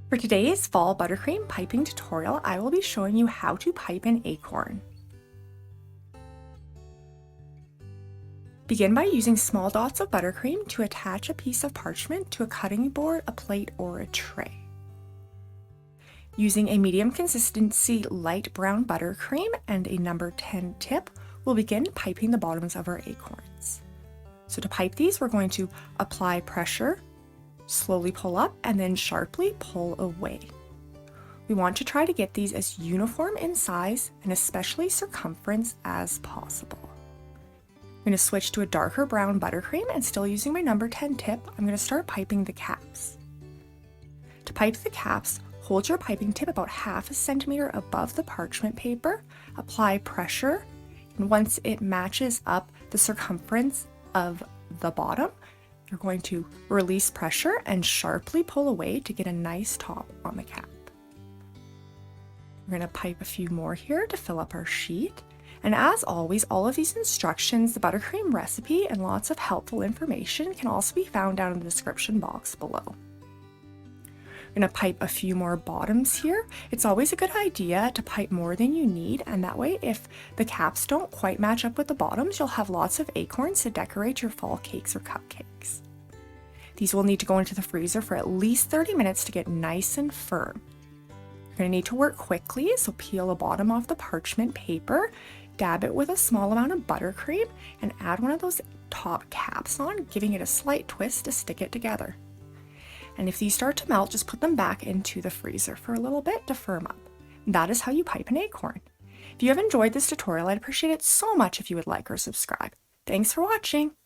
For today's fall buttercream piping tutorial, I will be showing you how to pipe an acorn. Begin by using small dots of buttercream to attach a piece of parchment to a cutting board, a plate, or a tray. Using a medium consistency light brown buttercream and a number 10 tip, we'll begin piping the bottoms of our acorns. So to pipe these, we're going to apply pressure, slowly pull up, and then sharply pull away. We want to try to get these as uniform in size and especially circumference as possible. I'm going to switch to a darker brown buttercream and still using my number 10 tip, I'm going to start piping the caps. To pipe the caps, hold your piping tip about half a centimeter above the parchment paper, apply pressure, and once it matches up the circumference of the bottom, you're going to release pressure and sharply pull away to get a nice top on the cap. We're going to pipe a few more here to fill up our sheet. And as always, all of these instructions, the buttercream recipe, and lots of helpful information can also be found down in the description box below. We're going to pipe a few more bottoms here. It's always a good idea to pipe more than you need, and that way if the caps don't quite match up with the bottoms, you'll have lots of acorns to decorate your fall cakes or cupcakes. These will need to go into the freezer for at least 30 minutes to get nice and firm. You're going to need to work quickly, so peel a bottom off the parchment paper, dab it with a small amount of buttercream, and add one of those top caps on, giving it a slight twist to stick it together. And if these start to melt, just put them back into the freezer for a little bit to firm up. That is how you pipe an acorn. If you have enjoyed this tutorial, I'd appreciate it so much if you would like or subscribe. Thanks for watching!